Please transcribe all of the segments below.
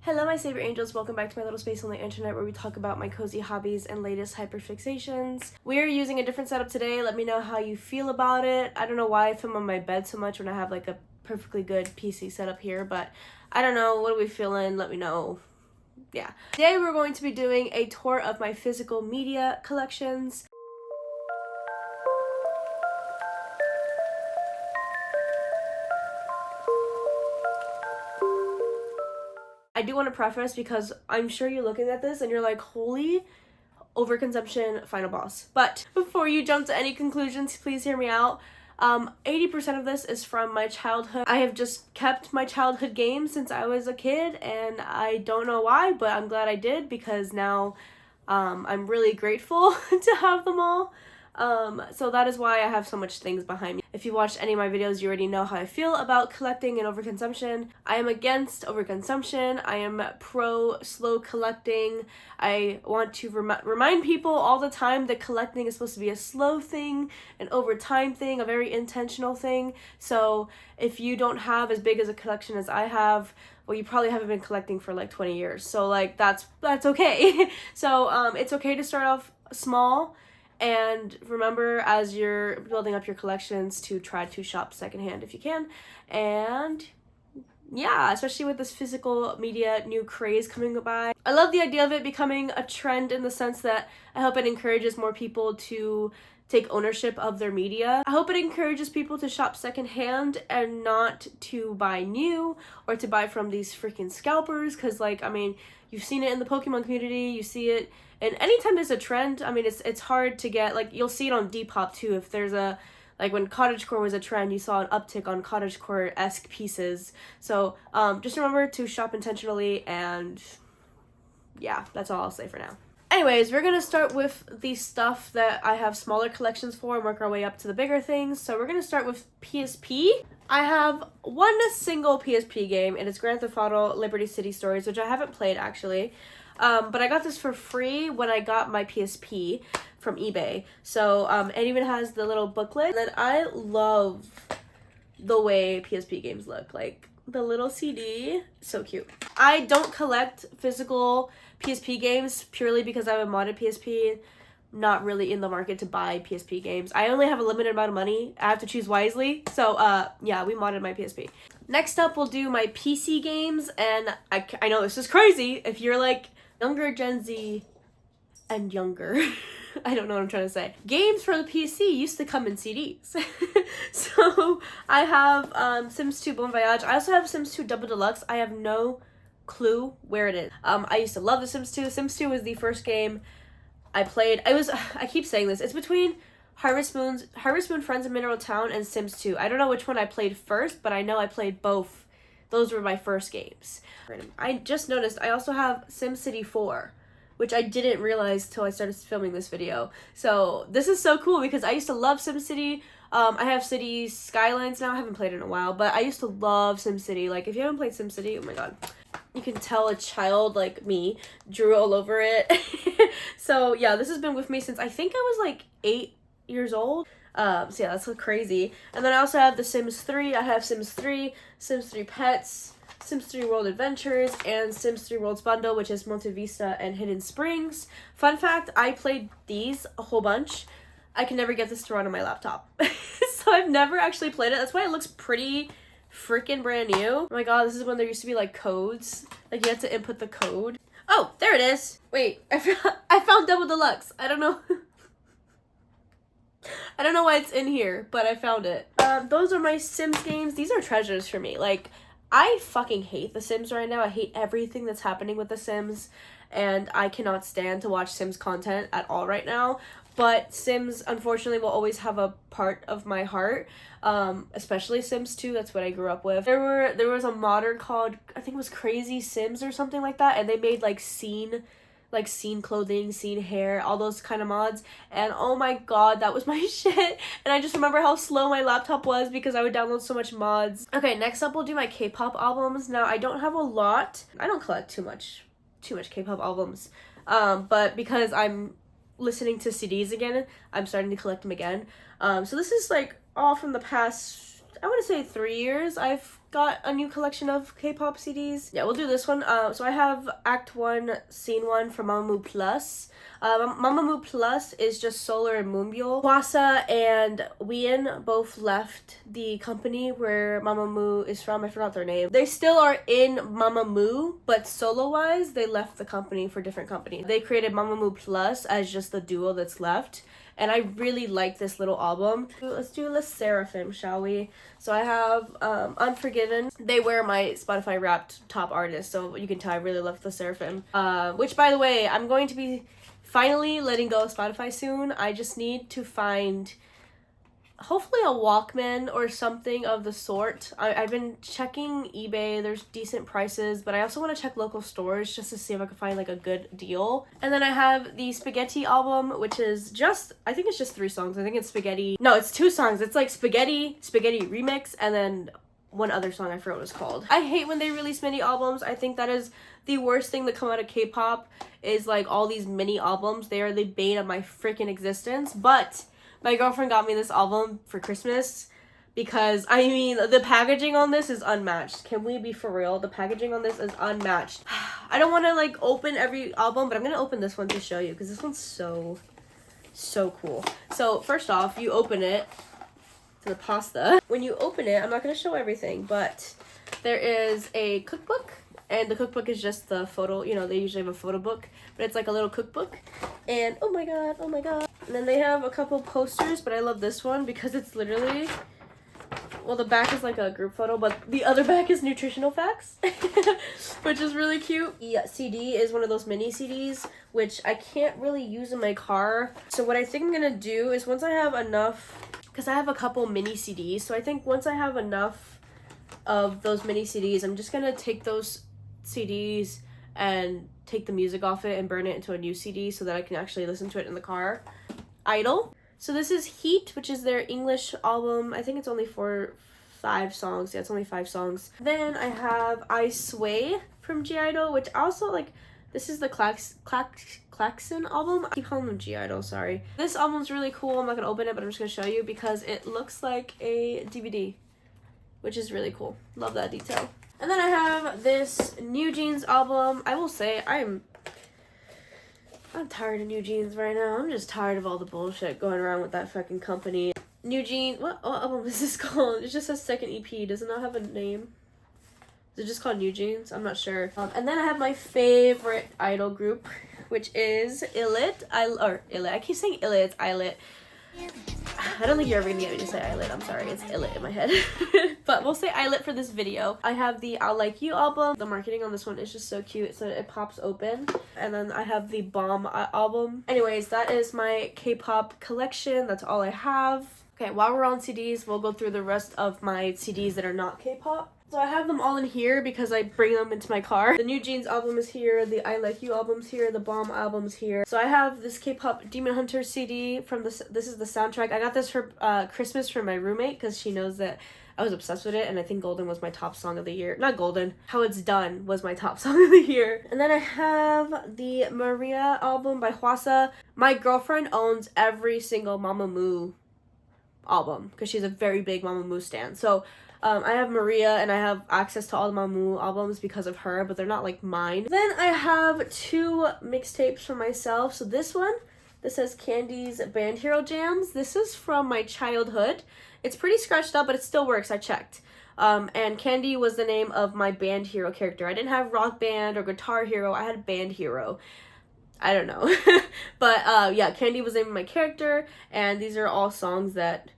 Hello my saber angels, welcome back to my little space on the internet where we talk about my cozy hobbies and latest hyperfixations. We're using a different setup today. Let me know how you feel about it. I don't know why I film on my bed so much when I have like a perfectly good PC setup here, but I don't know, what are we feeling? Let me know. Yeah. Today we're going to be doing a tour of my physical media collections. I do want to preface because I'm sure you're looking at this and you're like, holy overconsumption, final boss. But before you jump to any conclusions, please hear me out. 80% of this is from my childhood. I have just kept my childhood games since I was a kid, and I don't know why, but I'm glad I did because now I'm really grateful to have them all. So that is why I have so much things behind me. If you watched any of my videos, you already know how I feel about collecting and overconsumption. I am against overconsumption. I am pro slow collecting. I want to remind people all the time that collecting is supposed to be a slow thing, an over time thing, a very intentional thing. So if you don't have as big as a collection as I have, well, you probably haven't been collecting for like 20 years. So like that's okay. So it's okay to start off small. And remember, as you're building up your collections, to try to shop secondhand if you can. And yeah, especially with this physical media new craze coming by. I love the idea of it becoming a trend in the sense that I hope it encourages more people to take ownership of their media. I hope it encourages people to shop secondhand and not to buy new or to buy from these freaking scalpers, because like, I mean, you've seen it in the Pokemon community, you see it, and anytime there's a trend, I mean, it's hard to get, like, you'll see it on Depop too. If there's a, like when cottagecore was a trend, you saw an uptick on cottagecore-esque pieces. So just remember to shop intentionally, and yeah, that's all I'll say for now. Anyways, we're going to start with the stuff that I have smaller collections for and work our way up to the bigger things. So we're going to start with PSP. I have one single PSP game, and it's Grand Theft Auto Liberty City Stories, which I haven't played actually. But I got this for free when I got my PSP from eBay. So it even has the little booklet. And then I love the way PSP games look. Like the little CD, so cute. I don't collect physical PSP games purely because I have a modded PSP. Not really in the market to buy PSP games. I only have a limited amount of money. I have to choose wisely. So yeah, we modded my PSP. Next up, we'll do my PC games. And I know this is crazy. If you're like younger Gen Z and younger, I don't know what I'm trying to say. Games for the PC used to come in CDs. So I have Sims 2 Bon Voyage. I also have Sims 2 Double Deluxe. I have no clue where it is. I used to love the Sims 2. Sims 2 was the first game I played. I keep saying this. It's between Harvest Moon, Friends of Mineral Town, and Sims 2. I don't know which one I played first, but I know I played both. Those were my first games. I just noticed I also have SimCity 4, which I didn't realize till I started filming this video. So this is so cool because I used to love SimCity. I have Cities Skylines now. I haven't played it in a while, but I used to love SimCity. Like, if you haven't played SimCity, oh my god. You can tell a child like me drew all over it. So yeah, this has been with me since I think I was like 8 years old. So yeah, that's so crazy. And then I also have the Sims 3. I have Sims 3, Sims 3 Pets, Sims 3 World Adventures, and Sims 3 Worlds Bundle, which is Monte Vista and Hidden Springs. Fun fact, I played these a whole bunch. I can never get this to run on my laptop. So I've never actually played it. That's why it looks pretty freaking brand new. Oh my god, this is when there used to be like codes. Like you had to input the code. Oh, there it is. Wait, I found Double Deluxe. I don't know. I don't know why it's in here, but I found it. Those are my Sims games. These are treasures for me. Like, I fucking hate The Sims right now. I hate everything that's happening with The Sims, and I cannot stand to watch Sims content at all right now. But Sims, unfortunately, will always have a part of my heart, especially Sims 2. That's what I grew up with. There was a modder called, I think it was Crazy Sims or something like that, and they made like scene clothing, scene hair, all those kind of mods, and oh my god, that was my shit. And I just remember how slow my laptop was because I would download so much mods. Okay, next up we'll do my K-pop albums. Now I don't have a lot. I don't collect too much K-pop albums, but because I'm listening to CDs again, I'm starting to collect them again. So this is like all from the past, I want to say 3 years. I've got a new collection of K-pop CDs. Yeah, we'll do this one. So I have Act 1, Scene 1 from Mamamoo Plus. Mamamoo Plus is just Solar and Moonbyul. Hwasa and Wheein both left the company where Mamamoo is from. I forgot their name. They still are in Mamamoo, but solo-wise, they left the company for different companies. They created Mamamoo Plus as just the duo that's left. And I really like this little album. Let's do Les Seraphim, shall we? So I have Unforgiven. They were my Spotify Wrapped top artist, so you can tell I really love Les Seraphim. Which, by the way, I'm going to be finally letting go of Spotify soon. I just need to find hopefully a Walkman or something of the sort. I've been checking eBay. There's decent prices, but I also want to check local stores just to see if I can find like a good deal. And then I have the Spaghetti album, which is I think it's just 3 songs. I think it's Spaghetti. No, it's 2 songs. It's like Spaghetti Remix, and then one other song I forgot what it's called. I hate when they release mini albums. I think that is the worst thing that come out of K-pop is like all these mini albums. They are the bane of my freaking existence. But my girlfriend got me this album for Christmas because, I mean, the packaging on this is unmatched. Can we be for real? The packaging on this is unmatched. I don't want to, like, open every album, but I'm going to open this one to show you because this one's so cool. So, first off, you open it to the pasta. When you open it, I'm not going to show everything, but there is a cookbook. And the cookbook is just the photo, you know, they usually have a photo book, but it's like a little cookbook. And oh my god. And then they have a couple posters, but I love this one because it's literally, well, the back is like a group photo, but the other back is nutritional facts, which is really cute. The CD is one of those mini CDs, which I can't really use in my car. So what I think I'm gonna do is once I have enough, because I have a couple mini CDs, so I think once I have enough of those mini CDs, I'm just gonna take those CDs and take the music off it and burn it into a new CD so that I can actually listen to it in the car. Idol. So this is Heat, which is their English album. I think it's only 5 songs. Yeah, it's only 5 songs. Then I have I Sway from G-Idol, which also, like, this is the Klaxon album. I keep calling them G-Idol, sorry. This album's really cool. I'm not gonna open it, but I'm just gonna show you because it looks like a DVD, which is really cool. Love that detail. And then I have this New Jeans album. I will say I'm tired of New Jeans right now. I'm just tired of all the bullshit going around with that fucking company. New Jeans, what album is this called? It just says second EP. Does it not have a name? Is it just called New Jeans? I'm not sure. And then I have my favorite idol group, which is ILIT. I keep saying ILIT, it's ILIT. I don't think you're ever gonna get me to say ILIT. I'm sorry, it's ILIT in my head. But we'll say ILIT for this video. I have the I'll Like You album. The marketing on this one is just so cute. So it pops open. And then I have the Bomb album. Anyways, that is my K-pop collection. That's all I have. Okay, while we're on CDs, we'll go through the rest of my CDs that are not K-pop. So I have them all in here because I bring them into my car. The New Jeans album is here, the I Like You album's here, the Bomb album's here. So I have this K-pop Demon Hunter CD from this is the soundtrack. I got this for Christmas from my roommate because she knows that I was obsessed with it, and I think Golden was my top song of the year. Not Golden, How It's Done was my top song of the year. And then I have the Maria album by Hwasa. My girlfriend owns every single Mamamoo album because she's a very big Mamamoo stan. So I have Maria, and I have access to all the Mamamoo albums because of her, but they're not, like, mine. Then I have 2 mixtapes for myself. So this one, this says Candy's Band Hero Jams. This is from my childhood. It's pretty scratched up, but it still works. I checked. And Candy was the name of my band hero character. I didn't have Rock Band or Guitar Hero. I had Band Hero. I don't know. But, yeah, Candy was the name of my character, and these are all songs that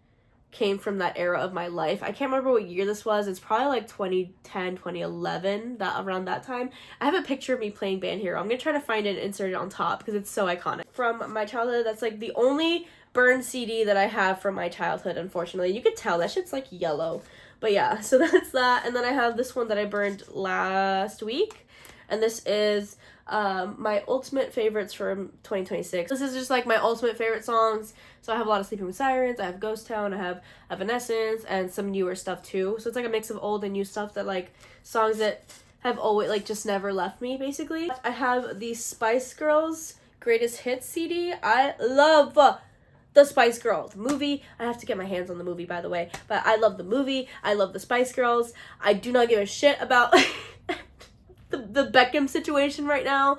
came from that era of my life. I can't remember what year this was. It's probably like 2010, 2011, around that time. I have a picture of me playing Band Hero. I'm gonna try to find it and insert it on top because it's so iconic. From my childhood, that's like the only burned CD that I have from my childhood, unfortunately. You could tell that shit's like yellow. But yeah, so that's that. And then I have this one that I burned last week. And this is my ultimate favorites from 2026. This is just like my ultimate favorite songs. So I have a lot of Sleeping with Sirens, I have Ghost Town, I have Evanescence, and some newer stuff too. So it's like a mix of old and new stuff that, like, songs that have always, like, just never left me, basically. I have the Spice Girls Greatest Hits CD. I love The Spice Girls movie. I have to get my hands on the movie, by the way, but I love the movie. I love the Spice Girls. I do not give a shit about the Beckham situation right now,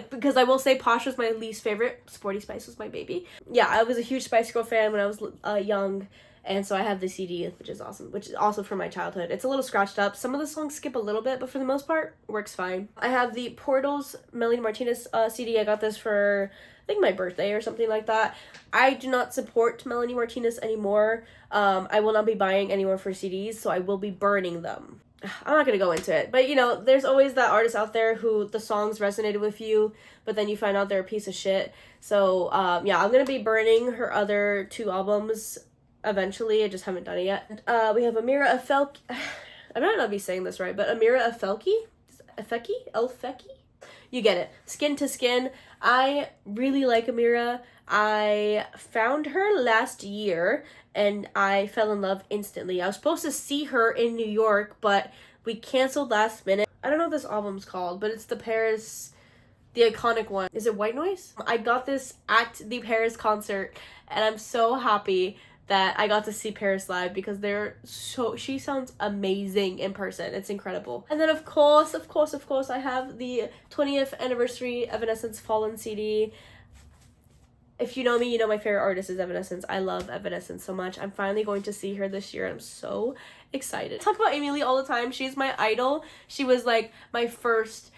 because I will say Posh was my least favorite. Sporty Spice was my baby. Yeah, I was a huge Spice Girl fan when I was young, and so I have the CD, which is awesome, which is also from my childhood. It's a little scratched up. Some of the songs skip a little bit, but for the most part, works fine. I have the Portals Melanie Martinez CD. I got this for, I think, my birthday or something like that. I do not support Melanie Martinez anymore. I will not be buying any more for CDs, so I will be burning them. I'm not gonna go into it, but you know, there's always that artist out there who the songs resonated with you, but then you find out they're a piece of shit. So yeah, I'm gonna be burning her other 2 albums eventually. I just haven't done it yet. We have Amira Afelki. I might not be saying this right, but Amira Elfeki? You get it. Skin to Skin. I really like Amira. I found her last year and I fell in love instantly. I was supposed to see her in New York, but we canceled last minute. I don't know what this album's called, but it's the iconic one. Is it White Noise? I got this at the Paris concert, and I'm so happy that I got to see Paris live, because she sounds amazing in person. It's incredible. And then of course, I have the 20th anniversary Evanescence Fallen CD. If you know me, you know my favorite artist is Evanescence. I love Evanescence so much. I'm finally going to see her this year. I'm so excited. I talk about Amy Lee all the time. She's my idol. She was like my first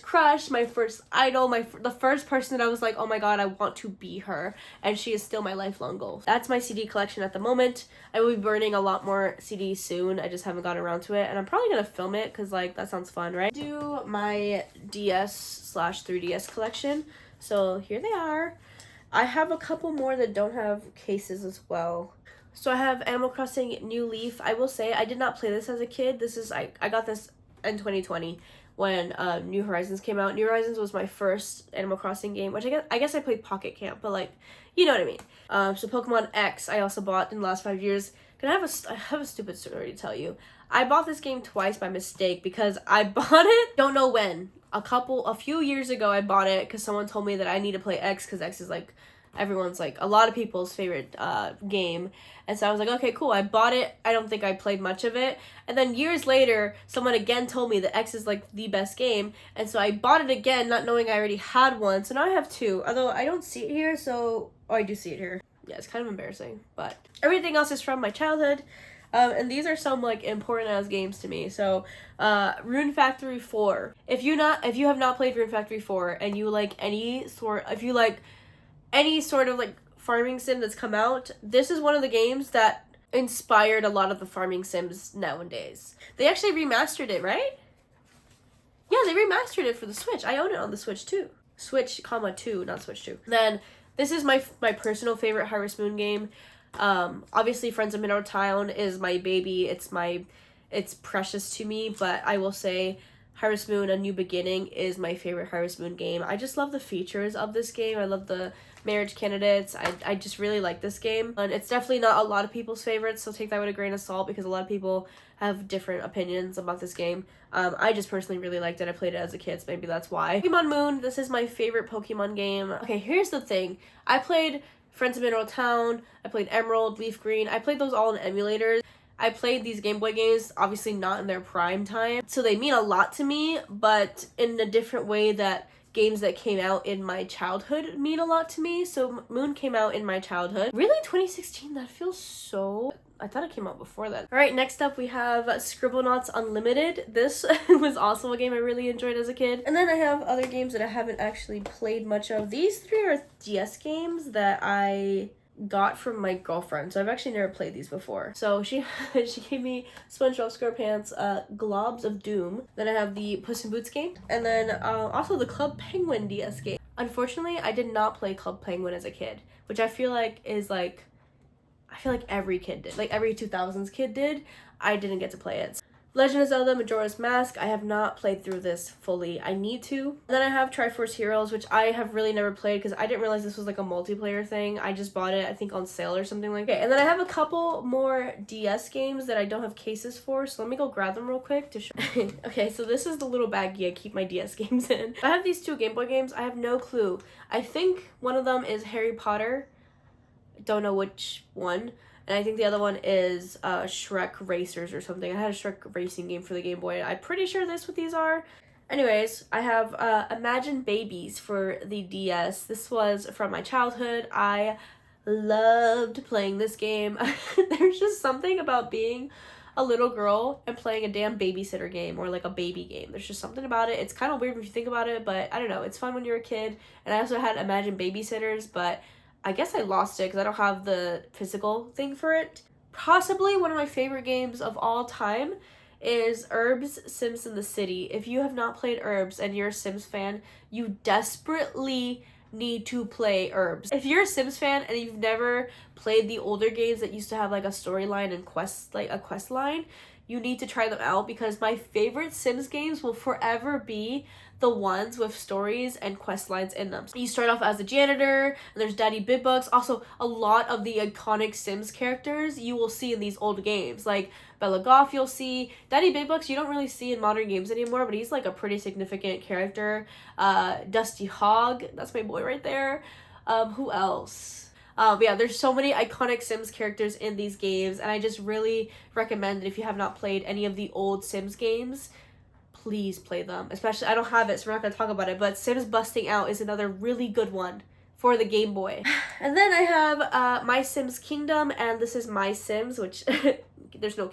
crush, my first idol, the first person that I was like, oh my god, I want to be her. And she is still my lifelong goal. That's my CD collection at the moment. I will be burning a lot more CDs soon. I just haven't gotten around to it. And I'm probably going to film it because, like, that sounds fun, right? Do my DS/3DS collection. So here they are. I have a couple more that don't have cases as well. So I have Animal Crossing New Leaf. I will say I did not play this as a kid. I got this in 2020 when New Horizons came out. New Horizons was my first Animal Crossing game, which I guess I played Pocket Camp, but like, you know what I mean. So Pokemon X I also bought in the last 5 years. I have a stupid story to tell you. I bought this game twice by mistake because I bought it, don't know when. A few years ago I bought it because someone told me that I need to play X because X is like everyone's, like, a lot of people's favorite game. And so I was like, okay, cool. I bought it. I don't think I played much of it. And then years later, someone again told me that X is like the best game. And so I bought it again, not knowing I already had one. So now I have 2. Although I don't see it here, so I do see it here. Yeah, it's kind of embarrassing, but everything else is from my childhood. And these are some, like, important ass games to me. So, Rune Factory 4. If you have not played Rune Factory 4 and you like any sort of like farming sim that's come out, this is one of the games that inspired a lot of the farming sims nowadays. They actually remastered it, right? Yeah, they remastered it for the Switch. I own it on the Switch too. Switch, 2, not Switch 2. Then this is my personal favorite Harvest Moon game. Obviously Friends of Mineral Town is my baby. It's precious to me, but I will say Harvest Moon: A New Beginning is my favorite Harvest Moon game. I just love the features of this game. I love the marriage candidates. I just really like this game. And it's definitely not a lot of people's favorites, so take that with a grain of salt because a lot of people have different opinions about this game. I just personally really liked it. I played it as a kid, so maybe that's why. Pokemon Moon, this is my favorite Pokemon game. Okay, here's the thing. I played Friends of Mineral Town, I played Emerald, Leaf Green. I played those all in emulators. I played these Game Boy games, obviously not in their prime time, so they mean a lot to me, but in a different way that games that came out in my childhood mean a lot to me. So Moon came out in my childhood. Really, 2016? That feels so... I thought it came out before that. Alright, next up we have Scribblenauts Unlimited. This was also a game I really enjoyed as a kid. And then I have other games that I haven't actually played much of. These 3 are DS games that I got from my girlfriend, so I've actually never played these before. So she gave me SpongeBob SquarePants Globs of Doom. Then I have the Puss in Boots game, and then also the Club Penguin DS game. Unfortunately, I did not play Club Penguin as a kid, which I feel like is like, I feel like every kid did, like every 2000s kid did. I didn't get to play it. Legend of Zelda Majora's Mask. I have not played through this fully. I need to. And then I have Triforce Heroes, which I have really never played because I didn't realize this was like a multiplayer thing. I just bought it, I think, on sale or something like that. Okay, and then I have a couple more DS games that I don't have cases for, so let me go grab them real quick to show. Okay, so this is the little baggie I keep my DS games in. I have these 2 Game Boy games. I have no clue. I think one of them is Harry Potter. Don't know which one. And I think the other one is Shrek Racers or something. I had a Shrek racing game for the Game Boy. I'm pretty sure that's what these are. Anyways, I have Imagine Babies for the DS. This was from my childhood. I loved playing this game. There's just something about being a little girl and playing a damn babysitter game, or like a baby game. There's just something about it. It's kind of weird if you think about it, but I don't know. It's fun when you're a kid. And I also had Imagine Babysitters, but I guess I lost it because I don't have the physical thing for it. Possibly one of my favorite games of all time is Herbs Sims in the City. If you have not played Herbs and you're a Sims fan, you desperately need to play Herbs. If you're a Sims fan and you've never played the older games that used to have like a storyline and quest, like a quest line, you need to try them out, because my favorite Sims games will forever be the ones with stories and quest lines in them. You start off as a janitor, and there's Daddy Big Bucks. Also, a lot of the iconic Sims characters you will see in these old games, like Bella Goth you'll see. Daddy Big Bucks you don't really see in modern games anymore, but he's like a pretty significant character. Dusty Hog, that's my boy right there. Who else? Yeah, there's so many iconic Sims characters in these games, and I just really recommend that if you have not played any of the old Sims games, please play them. Especially, I don't have it, so we're not going to talk about it, but Sims Busting Out is another really good one for the Game Boy. And then I have My Sims Kingdom, and this is My Sims, which there's no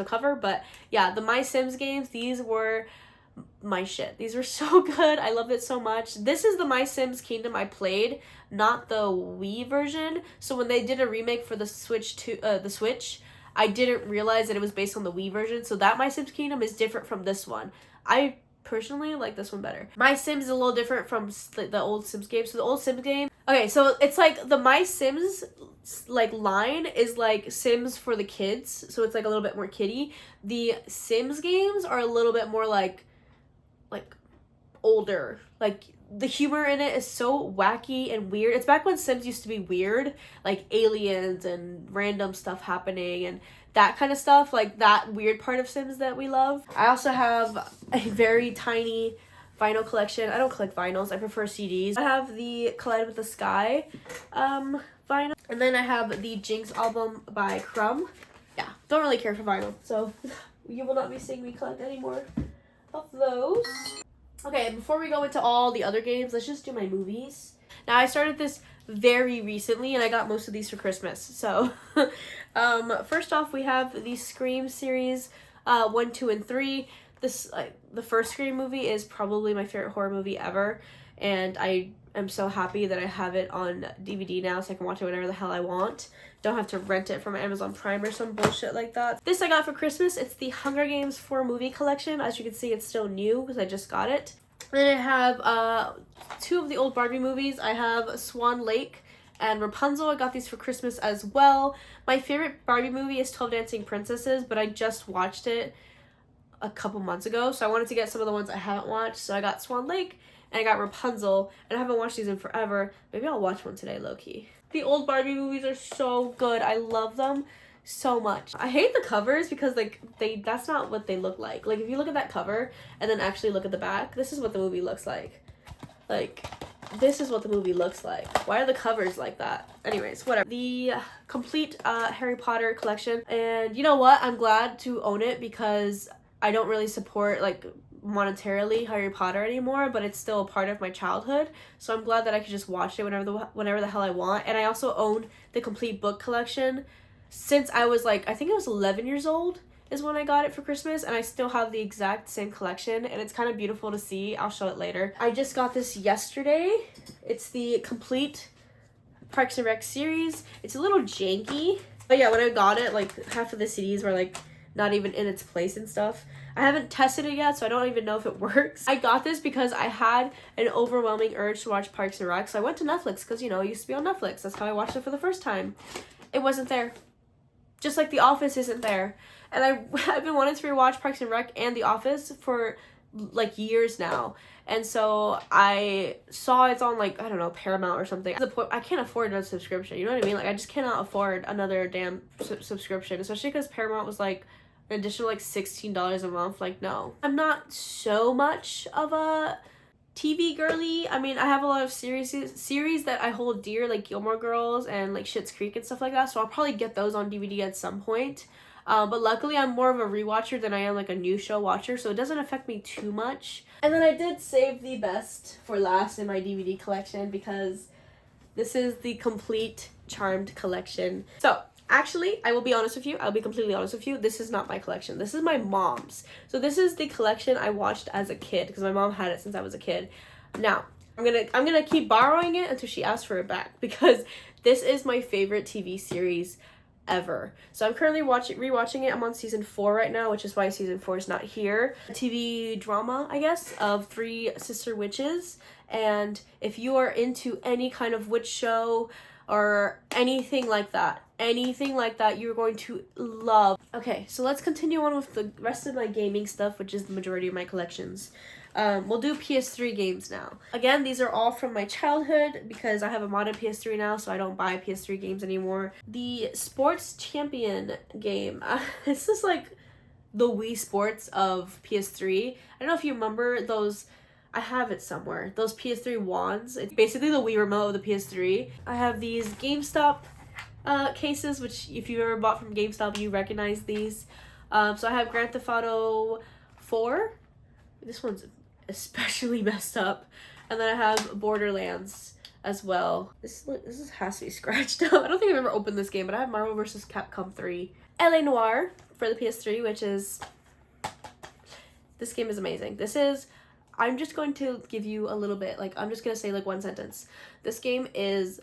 cover, but yeah, the My Sims games, these were my shit. These were so good. I love it so much. This is the My Sims Kingdom I played, not the Wii version. So when they did a remake for the Switch, I didn't realize that it was based on the Wii version. So that My Sims Kingdom is different from this one. I personally like this one better. My Sims is a little different from the old Sims game. So the old Sims game, okay, so it's like the My Sims like line is like Sims for the kids. So it's like a little bit more kiddie. The Sims games are a little bit more like older. Like the humor in it is so wacky and weird. It's back when Sims used to be weird, like aliens and random stuff happening and that kind of stuff, like that weird part of Sims that we love. I also have a very tiny vinyl collection. I don't collect vinyls, I prefer CDs. I have the Collide with the Sky vinyl, and then I have the Jinx album by Crumb. Yeah, don't really care for vinyl, so you will not be seeing me collect any more of those. Okay, before we go into all the other games, let's just do my movies. Now, I started this very recently, and I got most of these for Christmas. So, first off, we have the Scream series, 1, 2, and 3. This, the first Scream movie is probably my favorite horror movie ever, and I am so happy that I have it on DVD now, so I can watch it whenever the hell I want. Don't have to rent it from Amazon Prime or some bullshit like that. This I got for Christmas. It's the Hunger Games 4 movie collection. As you can see, it's still new because I just got it. Then I have 2 of the old Barbie movies. I have Swan Lake and Rapunzel. I got these for Christmas as well. My favorite Barbie movie is 12 Dancing Princesses, but I just watched it a couple months ago, so I wanted to get some of the ones I haven't watched. So I got Swan Lake and I got Rapunzel, and I haven't watched these in forever. Maybe I'll watch one today, low-key. The old Barbie movies are so good. I love them so much. I hate the covers because like that's not what they look like. Like if you look at that cover and then actually look at the back, this is what the movie looks like. Like this is what the movie looks like. Why are the covers like that? Anyways, whatever. The complete Harry Potter collection, and you know what? I'm glad to own it because I don't really support like monetarily Harry Potter anymore, but it's still a part of my childhood, so I'm glad that I could just watch it whenever the hell I want. And I also own the complete book collection since I was like, I think I was 11 years old is when I got it for Christmas, and I still have the exact same collection, and it's kind of beautiful to see. I'll show it later. I just got this yesterday. It's the complete Parks and Rec series. It's a little janky, but yeah, when I got it, like half of the CDs were like not even in its place and stuff. I haven't tested it yet, so I don't even know if it works. I got this because I had an overwhelming urge to watch Parks and Rec, so I went to Netflix because, you know, it used to be on Netflix. That's how I watched it for the first time. It wasn't there. Just like The Office isn't there. And I've been wanting to rewatch Parks and Rec and The Office for like years now. And so I saw it's on like, I don't know, Paramount or something. I can't afford a subscription, you know what I mean? Like I just cannot afford another damn subscription, especially because Paramount was like an additional like $16 a month. Like no, I'm not so much of a TV girly. I mean, I have a lot of series that I hold dear, like Gilmore Girls and like Schitt's Creek and stuff like that, so I'll probably get those on DVD at some point. But luckily I'm more of a rewatcher than I am like a new show watcher, so it doesn't affect me too much. And then I did save the best for last in my DVD collection, because this is the complete Charmed collection. So actually, I will be honest with you. I'll be completely honest with you. This is not my collection. This is my mom's. So this is the collection I watched as a kid, because my mom had it since I was a kid. Now, I'm gonna keep borrowing it until she asks for it back, because this is my favorite TV series ever. So I'm currently rewatching it. I'm on season 4 right now, which is why season 4 is not here. A TV drama, I guess, of 3 sister witches. And if you are into any kind of witch show or anything like that, you're going to love. Okay, so let's continue on with the rest of my gaming stuff, which is the majority of my collections. We'll do PS3 games now. Again, these are all from my childhood, because I have a modded PS3 now, so I don't buy PS3 games anymore. The Sports Champion game. This is like the Wii Sports of PS3. I don't know if you remember those. I have it somewhere. Those PS3 wands. It's basically the Wii remote of the PS3. I have these GameStop cases, which if you ever bought from GameStop, you recognize these. So I have Grand Theft Auto 4. This one's especially messed up. And then I have Borderlands as well. This has to be scratched up. I don't think I've ever opened this game, but I have Marvel vs. Capcom 3. LA Noire for the PS3, which is... This game is amazing. I'm just going to give you a little bit, like, I'm just going to say, like, one sentence. This game is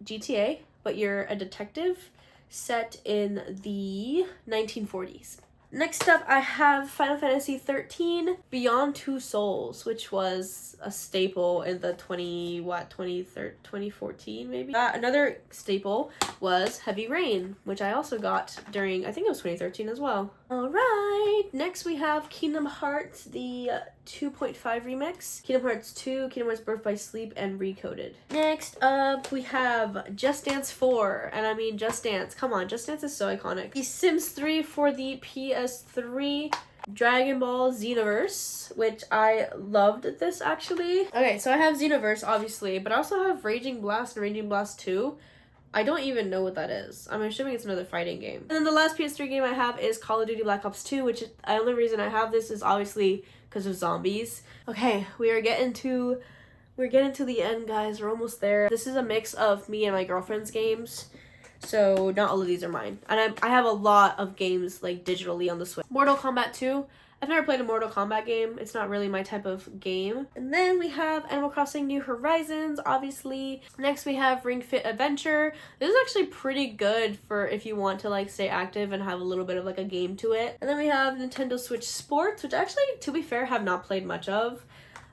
GTA, but you're a detective set in the 1940s. Next up, I have Final Fantasy 13 Beyond Two Souls, which was a staple in the 2014 maybe. Another staple was Heavy Rain, which I also got during, I think it was 2013 as well. Alright, next we have Kingdom Hearts, the 2.5 remix, Kingdom Hearts 2, Kingdom Hearts Birth by Sleep, and Recoded. Next up, we have Just Dance 4, and I mean Just Dance. Come on, Just Dance is so iconic. The Sims 3 for the PS3, Dragon Ball Xenoverse, which I loved this actually. Okay, so I have Xenoverse obviously, but I also have Raging Blast and Raging Blast 2. I don't even know what that is. I'm assuming it's another fighting game. And then the last PS3 game I have is Call of Duty Black Ops 2, which the only reason I have this is obviously because of zombies. Okay, we're getting to the end, guys. We're almost there. This is a mix of me and my girlfriend's games, so not all of these are mine. And I have a lot of games like digitally on the Switch. Mortal Kombat 2. I've never played a Mortal Kombat game. It's not really my type of game. And then we have Animal Crossing New Horizons, obviously. Next we have Ring Fit Adventure. This is actually pretty good for if you want to like stay active and have a little bit of like a game to it. And then we have Nintendo Switch Sports, which actually, to be fair, have not played much of.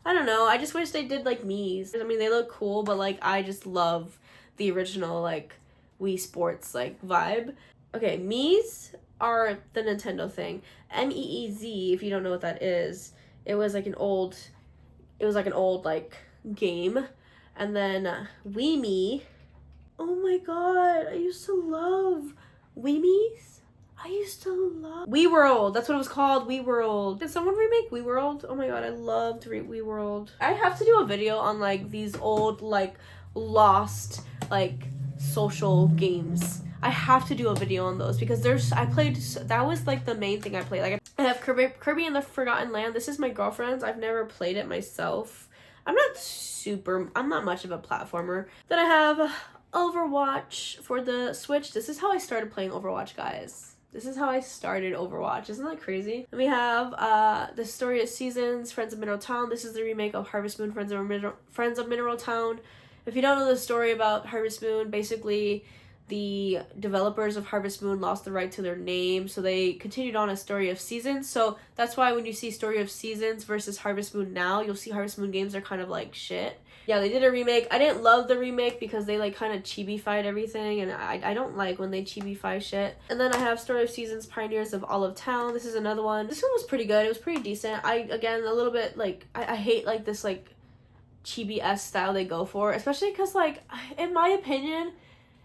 I don't know. I just wish they did like Mii's. I mean, they look cool, but like I just love the original like Wii Sports like vibe. Okay, Mii's are the Nintendo thing. MEEZ, if you don't know what that is, it was like an old like game. And then Wii Me. Oh my god, I used to love Wii Me's. I used to love Wii World. That's what it was called, Wii World. Did someone remake Wii World? Oh my god, I loved Wii World. I have to do a video on like these old like lost like social games. I have to do a video on those because that was like the main thing I played. Like I have Kirby and the Forgotten Land. This is my girlfriend's. I've never played it myself. I'm not much of a platformer. Then I have Overwatch for the Switch. This is how I started playing Overwatch, guys. This is how I started Overwatch. Isn't that crazy? Then we have The Story of Seasons, Friends of Mineral Town. This is the remake of Harvest Moon, Friends of Mineral Town. If you don't know the story about Harvest Moon, basically the developers of Harvest Moon lost the right to their name, so they continued on a Story of Seasons. So that's why when you see Story of Seasons versus Harvest Moon now, you'll see Harvest Moon games are kind of like shit. Yeah, they did a remake. I didn't love the remake because they like kind of chibi-fied everything, and I don't like when they chibi-fi shit. And then I have Story of Seasons, Pioneers of Olive Town. This is another one. This one was pretty good. It was pretty decent. Again, a little bit like, I hate like this like chibi-esque style they go for, especially because like, in my opinion,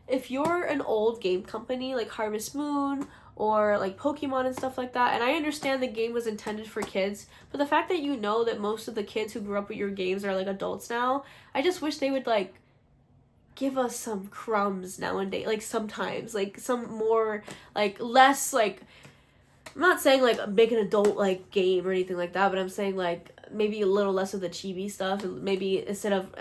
if you're an old game company like Harvest Moon or like Pokemon and stuff like that. And I understand the game was intended for kids, but the fact that you know that most of the kids who grew up with your games are like adults now, I just wish they would like give us some crumbs nowadays, like sometimes, like some more, like less, like, I'm not saying like make an adult like game or anything like that, but I'm saying like maybe a little less of the chibi stuff, and maybe instead of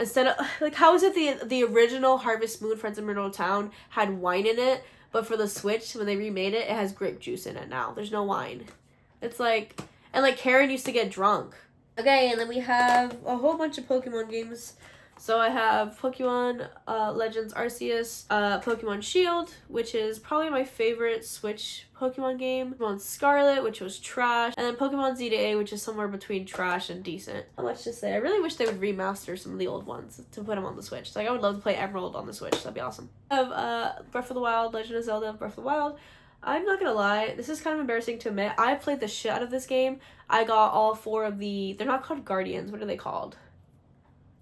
like, how is it the original Harvest Moon Friends of Mineral Town had wine in it, but for the Switch when they remade it, it has grape juice in it now. There's no wine. It's like, and like Karen used to get drunk. Okay, and then we have a whole bunch of Pokemon games. So I have Pokemon Legends Arceus, Pokemon Shield, which is probably my favorite Switch Pokemon game, Pokemon Scarlet, which was trash, and then Pokemon Z-A, which is somewhere between trash and decent. Not much to say. I really wish they would remaster some of the old ones to put them on the Switch. Like, I would love to play Emerald on the Switch. That'd be awesome. I have Breath of the Wild, Legend of Zelda, Breath of the Wild. I'm not gonna lie, this is kind of embarrassing to admit. I played the shit out of this game. I got all 4 of the, they're not called Guardians, what are they called?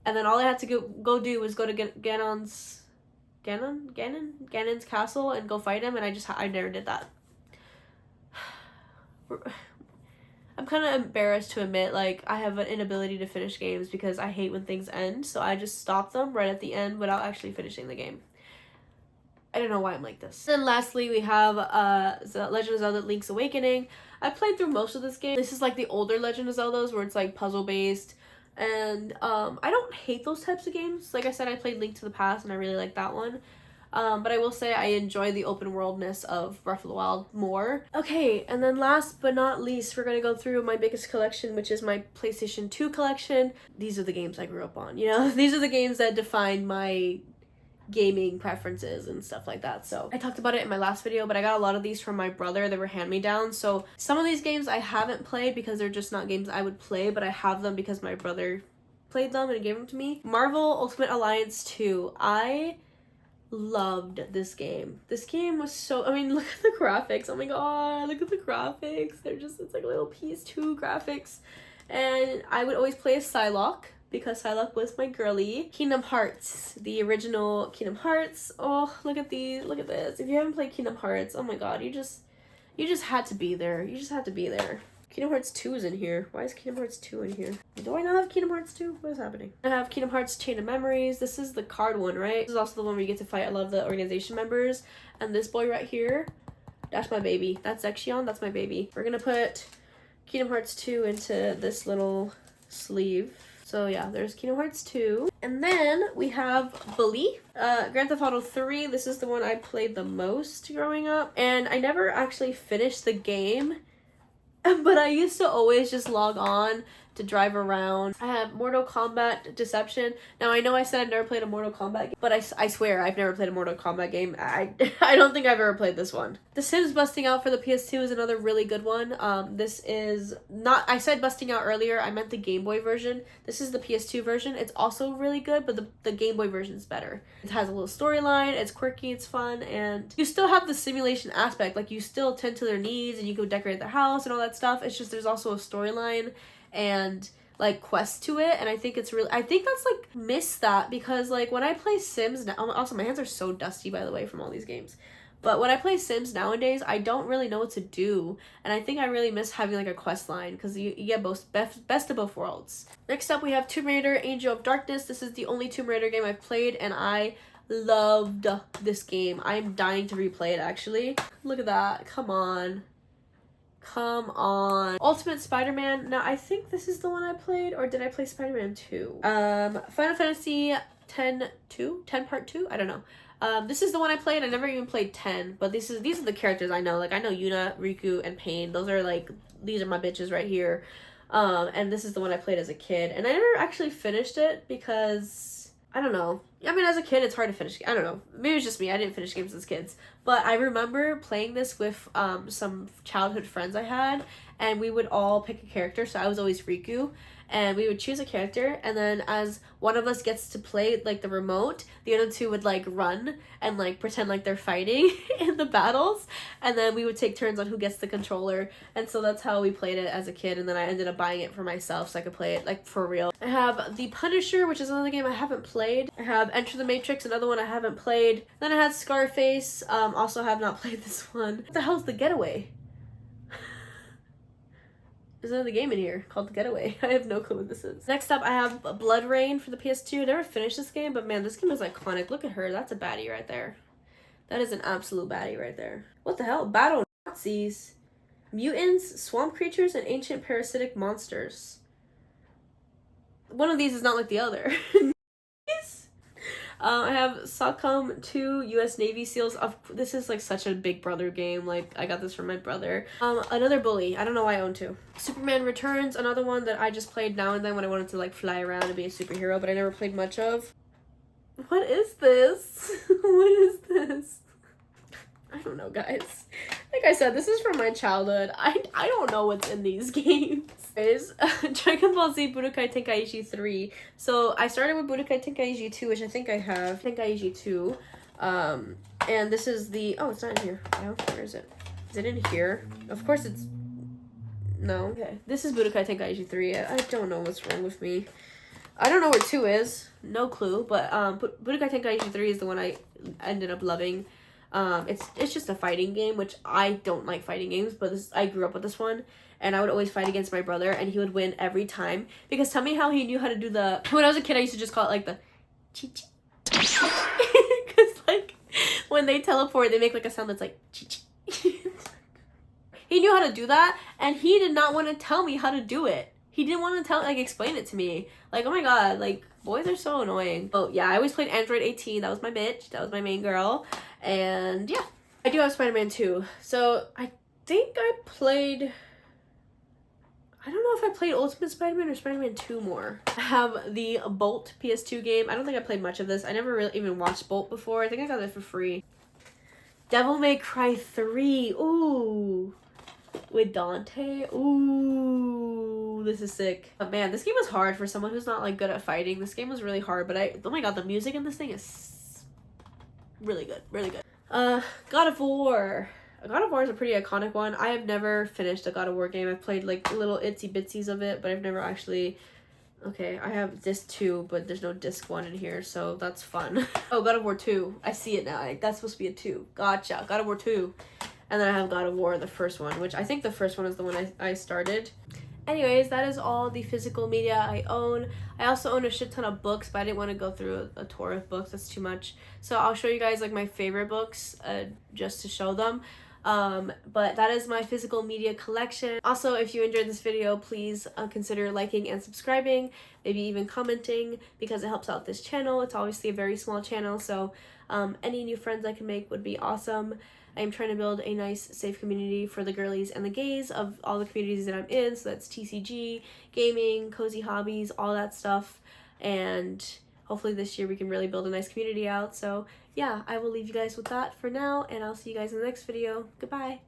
And then all I had to go do was go to Ganon's castle and go fight him, and I never did that. I'm kind of embarrassed to admit, like, I have an inability to finish games because I hate when things end, so I just stop them right at the end without actually finishing the game. I don't know why I'm like this. Then lastly, we have Legend of Zelda Link's Awakening. I played through most of this game. This is like the older Legend of Zeldas where it's like puzzle based. And I don't hate those types of games. Like I said, I played Link to the Past and I really like that one. But I will say I enjoy the open worldness of Breath of the Wild more. Okay, and then last but not least, we're going to go through my biggest collection, which is my PlayStation 2 collection. These are the games I grew up on, you know? These are the games that define my gaming preferences and stuff like that. So I talked about it in my last video, but I got a lot of these from my brother. They were hand-me-downs. So some of these games I haven't played because they're just not games I would play, but I have them because my brother played them and gave them to me. Marvel Ultimate Alliance 2. I loved this game. This game was so, I mean, look at the graphics. Oh my god, look at the graphics. They're just, it's like little PS2 graphics. And I would always play as Psylocke, because Psylocke was my girly. Kingdom Hearts, the original Kingdom Hearts. Oh, look at these, look at this. If you haven't played Kingdom Hearts, oh my god, you just had to be there. You just had to be there. Kingdom Hearts 2 is in here. Why is Kingdom Hearts 2 in here? Do I not have Kingdom Hearts 2? What is happening? I have Kingdom Hearts Chain of Memories. This is the card one, right? This is also the one where you get to fight a lot of the organization members. And this boy right here, that's my baby. That's Zexion, that's my baby. We're gonna put Kingdom Hearts 2 into this little sleeve. So yeah, there's Kingdom Hearts 2. And then we have Bully, Grand Theft Auto 3. This is the one I played the most growing up. And I never actually finished the game, but I used to always just log on to drive around. I have Mortal Kombat Deception. Now I know I said I've never played a Mortal Kombat game, but I swear I've never played a Mortal Kombat game. I don't think I've ever played this one. The Sims Busting Out for the PS2 is another really good one. This is not, I said Busting Out earlier, I meant the Game Boy version. This is the PS2 version. It's also really good, but the Game Boy version is better. It has a little storyline, it's quirky, it's fun, and you still have the simulation aspect. Like, you still tend to their needs and you go decorate their house and all that stuff. It's just there's also a storyline and like quests to it, and I think it's really, I think that's like missed that, because like when I play Sims now, also my hands are so dusty by the way from all these games, but when I play Sims nowadays I don't really know what to do, and I think I really miss having like a quest line, because you get both best of both worlds. Next up we have Tomb Raider Angel of Darkness. This is the only Tomb Raider game I've played and I loved this game. I'm dying to replay it actually. Look at that, come on. Come on. Ultimate Spider-Man. Now, I think this is the one I played, or did I play Spider-Man 2? Final Fantasy 10 part 2? I don't know. This is the one I played. I never even played 10, but these are the characters I know. Like, I know Yuna, Riku, and Pain. Those are like, these are my bitches right here. And this is the one I played as a kid. And I never actually finished it because, I don't know. I mean, as a kid, it's hard to finish. I don't know. Maybe it's just me. I didn't finish games as kids. But I remember playing this with some childhood friends I had, and we would all pick a character. So I was always Riku. and we would choose a character, and then as one of us gets to play like the remote, the other two would like run and like pretend like they're fighting in the battles, and then we would take turns on who gets the controller. And so that's how we played it as a kid, and then I ended up buying it for myself so I could play it like for real. I have The Punisher, which is another game I haven't played. I have Enter the Matrix, another one I haven't played. Then I had Scarface, also have not played this one. What the hell is The Getaway? There's another game in here called The Getaway. I have no clue what this is. Next up, I have Blood Rain for the PS2. I never finished this game, but man, this game is iconic. Look at her. That's a baddie right there. That is an absolute baddie right there. What the hell? Battle Nazis, mutants, swamp creatures, and ancient parasitic monsters. One of these is not like the other. I have SOCOM 2 US Navy SEALs. This is like such a big brother game. Like, I got this from my brother. Another Bully. I don't know why I own two. Superman Returns, another one that I just played now and then when I wanted to like fly around and be a superhero, but I never played much of. What is this? What is this? I don't know, guys. Like I said, this is from my childhood. I don't know what's in these games. Is Dragon Ball Z Budokai Tenkaichi 3. So I started with Budokai Tenkaichi 2, which I think I have. Tenkaichi 2. And this is the... Oh, it's not in here. Oh, where is it? Is it in here? Of course it's... No. Okay. This is Budokai Tenkaichi 3. I don't know what's wrong with me. I don't know where 2 is. No clue. But Budokai Tenkaichi 3 is the one I ended up loving. It's just a fighting game, which I don't like fighting games, but I grew up with this one, and I would always fight against my brother, and he would win every time. Because tell me how he knew how to do the... When I was a kid, I used to just call it like the... Chi-chi. Because like, when they teleport, they make like a sound that's like... Chi-chi. He knew how to do that, and he did not want to tell me how to do it. He didn't want to explain it to me. Like, oh my god, like, boys are so annoying. Oh, yeah, I always played Android 18. That was my bitch. That was my main girl. And, yeah. I do have Spider-Man 2. So, I think I played... I don't know if I played Ultimate Spider-Man or Spider-Man 2 more. I have the Bolt PS2 game. I don't think I played much of this. I never really even watched Bolt before. I think I got it for free. Devil May Cry 3. Ooh. With Dante. Ooh, this is sick. But man, this game was hard for someone who's not like good at fighting. This game was really hard, but oh my god, the music in this thing is really good, really good. God of War. God of War is a pretty iconic one. I have never finished a God of War game. I've played like little itsy bitsies of it, but I've never actually... Okay, I have disc 2, but there's no disc 1 in here, so that's fun. Oh, God of War 2. I see it now. Like, that's supposed to be a 2. Gotcha. God of War 2. And then I have God of War, the first one, which I think the first one is the one I started. Anyways, that is all the physical media I own. I also own a shit ton of books, but I didn't want to go through a tour of books. That's too much. So I'll show you guys like my favorite books just to show them. But that is my physical media collection. Also, if you enjoyed this video, please consider liking and subscribing, maybe even commenting, because it helps out this channel. It's obviously a very small channel, so any new friends I can make would be awesome. I am trying to build a nice, safe community for the girlies and the gays of all the communities that I'm in. So that's TCG, gaming, cozy hobbies, all that stuff. And hopefully this year we can really build a nice community out. So yeah, I will leave you guys with that for now, and I'll see you guys in the next video. Goodbye.